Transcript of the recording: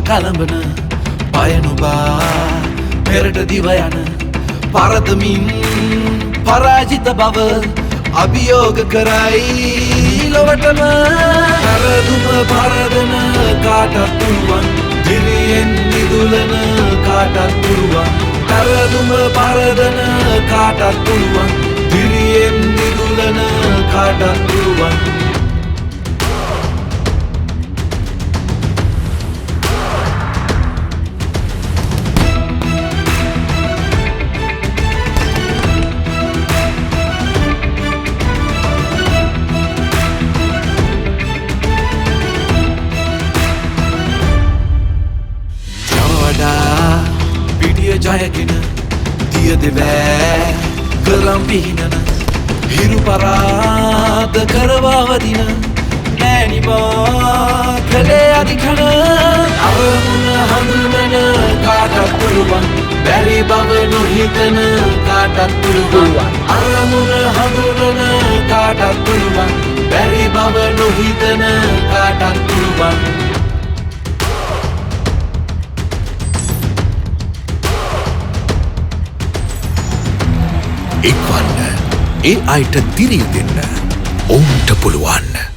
කලඹන පයනුබා පෙරට දිව යන පරදමින් පරාජිත බව අභියෝග කරයි ලොවටම කරදුම පරදන කාටත් පුළුවන් දිරියෙන් නිදුලන කාටත් පුළුවන් කරදුම පරදන කාටත් පුළුවන් දිරියෙන් නිදුලන කාටත් පුළුවන් පිටිය ජයගෙන දිය දෙවෑ කරම් පිහිනන හිරු පරාද කරවාවදින නෑනිබා කළේ අධිකන අරමුණ හඳුනන කාටත් පුළුවන් බැරි බව නොහිතන කාටත් පුළුවන් අරමුණ හඳුනන කාටත් පුළුවන් බැරි බව නොහිතන කාටත් පුළුවන් එක්වන්න ඒ අයට දිරිය දෙන්න ඔවුන්ට පුළුවන්